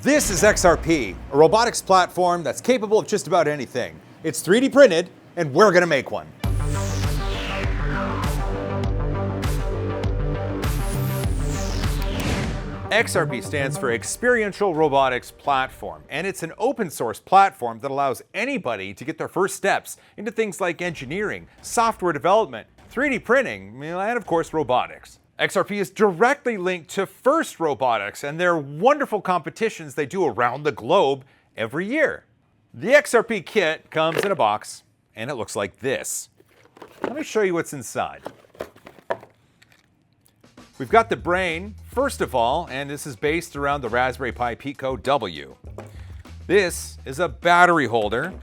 This is XRP, a robotics platform that's capable of just about anything. It's 3D printed, and we're gonna make one. XRP stands for Experiential Robotics Platform, and it's an open source platform that allows anybody to get their first steps into things like engineering, software development, 3D printing, and of course robotics. XRP is directly linked to FIRST Robotics and their wonderful competitions they do around the globe every year. The XRP kit comes in a box, and it looks like this. Let me show you what's inside. We've got the brain, first of all, and this is based around the Raspberry Pi Pico W. This is a battery holder.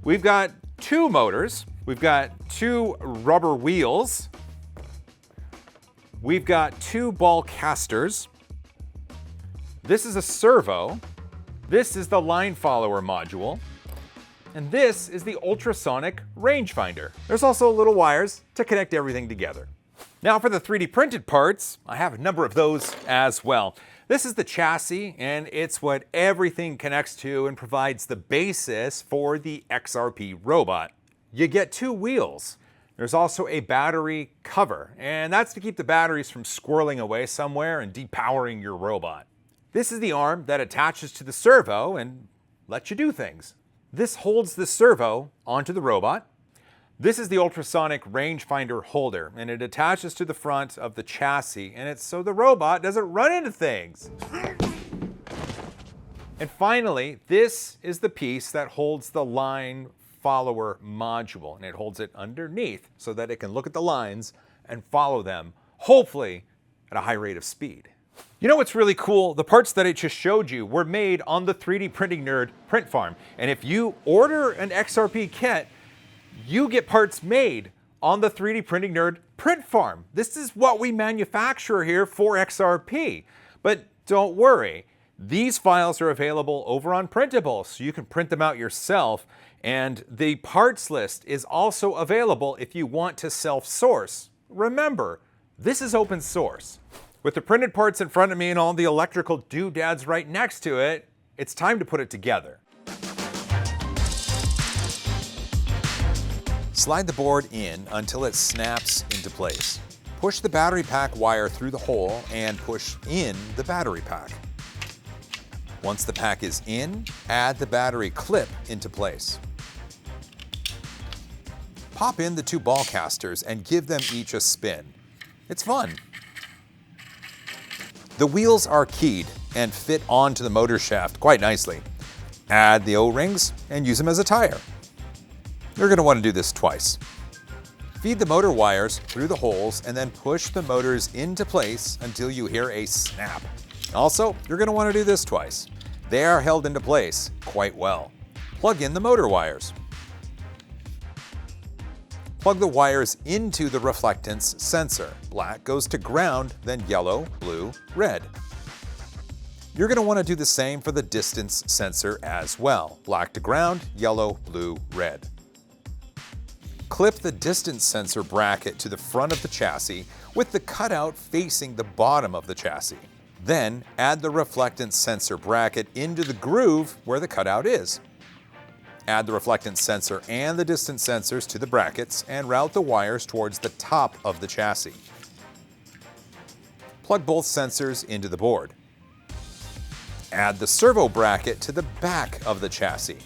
We've got two motors. We've got two rubber wheels. We've got two ball casters. This is a servo. This is the line follower module. And this is the ultrasonic rangefinder. There's also little wires to connect everything together. Now for the 3D printed parts, I have a number of those as well. This is the chassis, and it's what everything connects to and provides the basis for the XRP robot. You get two wheels. There's also a battery cover, and that's to keep the batteries from squirreling away somewhere and depowering your robot. This is the arm that attaches to the servo and lets you do things. This holds the servo onto the robot. This is the ultrasonic rangefinder holder, and it attaches to the front of the chassis, and it's so the robot doesn't run into things. And finally, this is the piece that holds the line follower module, and it holds it underneath so that it can look at the lines and follow them, hopefully at a high rate of speed. You know what's really cool? The parts that I just showed you were made on the 3D Printing Nerd print farm, and if you order an XRP kit, you get parts made on the 3D Printing Nerd print farm. This is what we manufacture here for XRP. But don't worry, these files are available over on Printable, so you can print them out yourself. And the parts list is also available if you want to self-source. Remember, this is open source. With the printed parts in front of me and all the electrical doodads right next to it, it's time to put it together. Slide the board in until it snaps into place. Push the battery pack wire through the hole and push in the battery pack. Once the pack is in, add the battery clip into place. Pop in the two ball casters and give them each a spin. It's fun. The wheels are keyed and fit onto the motor shaft quite nicely. Add the O-rings and use them as a tire. You're going to want to do this twice. Feed the motor wires through the holes and then push the motors into place until you hear a snap. Also, you're going to want to do this twice. They are held into place quite well. Plug in the motor wires. Plug the wires into the reflectance sensor. Black goes to ground, then yellow, blue, red. You're going to want to do the same for the distance sensor as well. Black to ground, yellow, blue, red. Clip the distance sensor bracket to the front of the chassis with the cutout facing the bottom of the chassis. Then add the reflectance sensor bracket into the groove where the cutout is. Add the reflectance sensor and the distance sensors to the brackets and route the wires towards the top of the chassis. Plug both sensors into the board. Add the servo bracket to the back of the chassis.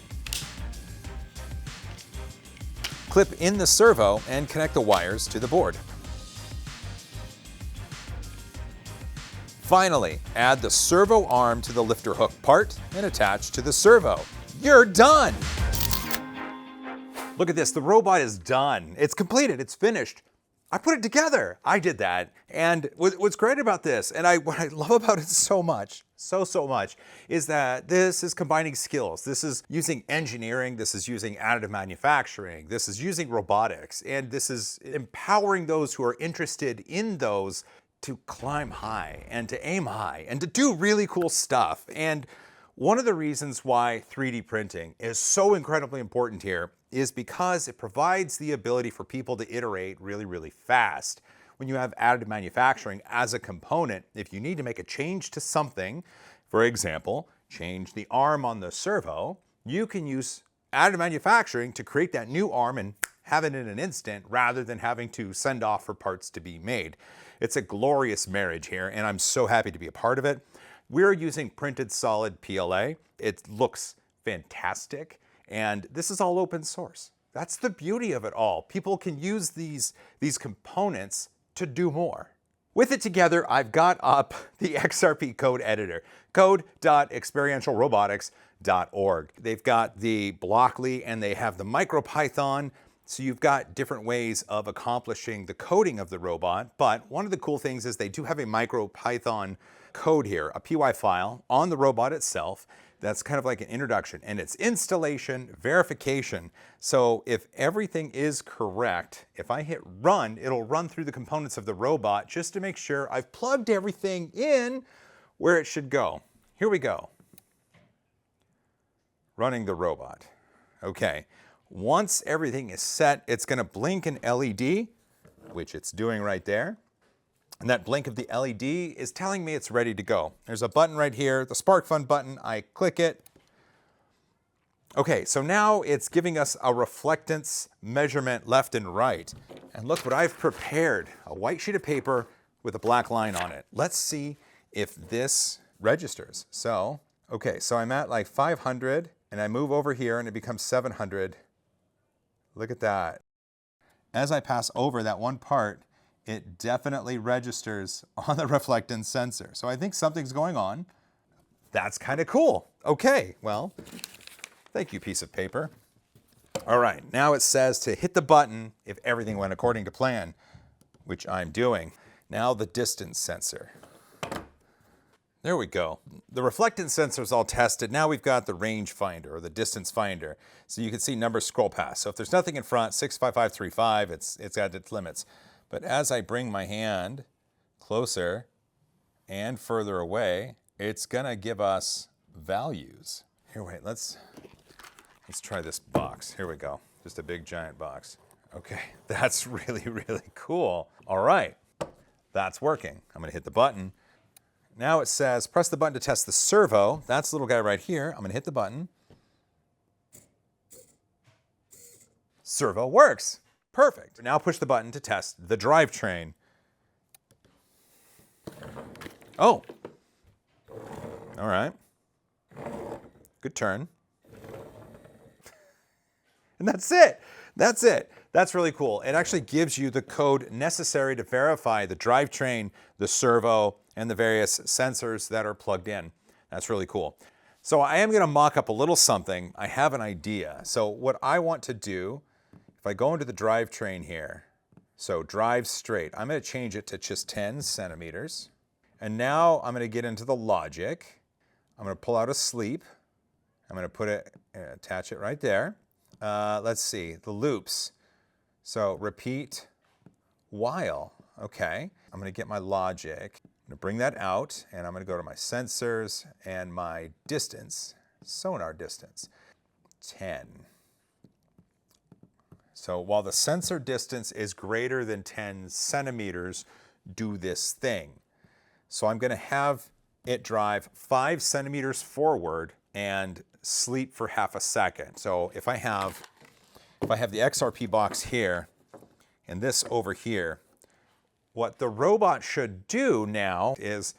Clip in the servo and connect the wires to the board. Finally, add the servo arm to the lifter hook part and attach to the servo. You're done! Look at this, the robot is done. It's completed, it's finished. I put it together. I did that. And what's great about this, and what I love about it so much, so much, is that this is combining skills. This is using engineering, this is using additive manufacturing, this is using robotics, and this is empowering those who are interested in those to climb high and to aim high and to do really cool stuff. And one of the reasons why 3D printing is so incredibly important here is because it provides the ability for people to iterate really fast. When you have additive manufacturing as a component, if you need to make a change to something, for example, change the arm on the servo, you can use additive manufacturing to create that new arm and have it in an instant rather than having to send off for parts to be made. It's a glorious marriage here, and I'm so happy to be a part of it. We're using printed solid PLA. It looks fantastic, and this is all open source. That's the beauty of it all. People can use these components to do more. With it together, I've got up the XRP code editor, code.experientialrobotics.org. They've got the Blockly and they have the MicroPython. So you've got different ways of accomplishing the coding of the robot. But one of the cool things is they do have a MicroPython code here, a PY file on the robot itself. That's kind of like an introduction, and it's installation, verification. So if everything is correct, if I hit run, it'll run through the components of the robot just to make sure I've plugged everything in where it should go. Here we go. Running the robot. Okay, once everything is set, it's gonna blink an LED, which it's doing right there. And that blink of the LED is telling me it's ready to go. There's a button right here, the SparkFun button. I click it. Okay, so now it's giving us a reflectance measurement left and right. And look what I've prepared, a white sheet of paper with a black line on it. Let's see if this registers. So, okay, so I'm at like 500 and I move over here and it becomes 700. Look at that. As I pass over that one part, it definitely registers on the reflectance sensor. So I think something's going on. That's kind of cool. Okay, well, thank you, piece of paper. All right, now it says to hit the button if everything went according to plan, which I'm doing. Now the distance sensor. There we go. The reflectance sensor is all tested. Now we've got the range finder or the distance finder. So you can see numbers scroll past. So if there's nothing in front, 65535, it's got its limits. But as I bring my hand closer and further away, it's gonna give us values. Here, wait, let's try this box. Here we go, just a big giant box. Okay, that's really, really cool. All right, that's working. I'm gonna hit the button. Now it says, press the button to test the servo. That's the little guy right here. I'm gonna hit the button. Servo works. Perfect. Now push the button to test the drivetrain. Oh. All right. Good turn. And that's it. That's it. That's really cool. It actually gives you the code necessary to verify the drivetrain, the servo, and the various sensors that are plugged in. That's really cool. So I am going to mock up a little something. I have an idea. So what I want to do, if I go into the drivetrain here, so drive straight, I'm going to change it to just 10 centimeters. And now I'm going to get into the logic. I'm going to pull out a sleep. I'm going to put it, attach it right there. Let's see, the loops. So repeat while. Okay, I'm going to get my logic. I'm going to bring that out, and I'm going to go to my sensors and my distance, sonar distance, 10. So while the sensor distance is greater than 10 centimeters, do this thing. So I'm going to have it drive 5 centimeters forward and sleep for half a second. So if I have the XRP box here and this over here, what the robot should do now is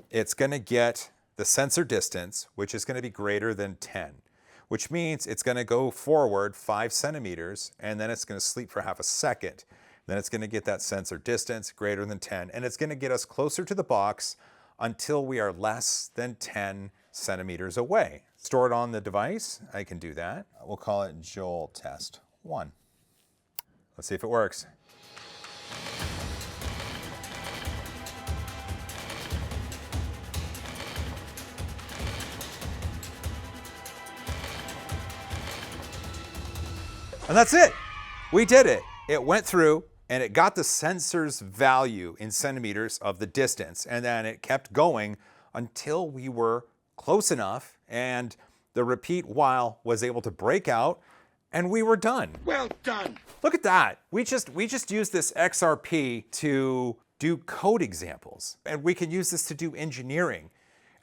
it's going to get the sensor distance, which is going to be greater than 10. Which means it's going to go forward 5 centimeters, and then it's going to sleep for half a second. Then it's going to get that sensor distance greater than 10, and it's going to get us closer to the box until we are less than 10 centimeters away. Store it on the device. I can do that. We'll call it Joel Test 1. Let's see if it works. And that's it. We did it. It went through and it got the sensor's value in centimeters of the distance. And then it kept going until we were close enough and the repeat while was able to break out and we were done. Well done. Look at that. We just used this XRP to do code examples, and we can use this to do engineering.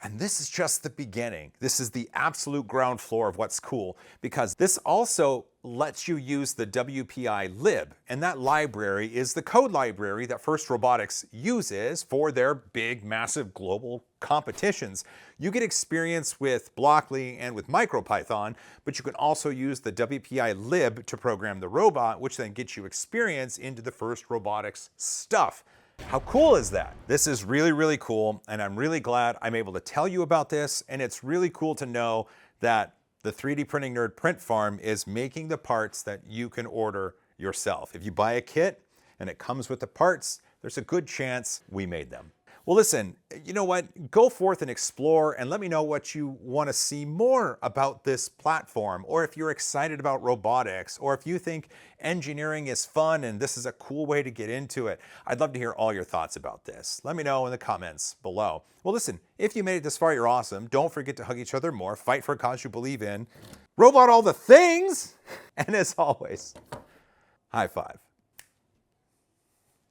And this is just the beginning. This is the absolute ground floor of what's cool, because this also lets you use the WPI lib. And that library is the code library that First Robotics uses for their big, massive global competitions. You get experience with Blockly and with MicroPython, but you can also use the WPI lib to program the robot, which then gets you experience into the First Robotics stuff. How cool is that? This is really, really cool, and I'm really glad I'm able to tell you about this, and it's really cool to know that the 3D Printing Nerd Print Farm is making the parts that you can order yourself. If you buy a kit and it comes with the parts, there's a good chance we made them. Well, listen, you know what? Go forth and explore and let me know what you want to see more about this platform, or if you're excited about robotics, or if you think engineering is fun and this is a cool way to get into it. I'd love to hear all your thoughts about this. Let me know in the comments below. Well, listen, if you made it this far, you're awesome. Don't forget to hug each other more, fight for a cause you believe in, robot all the things, and as always, high five.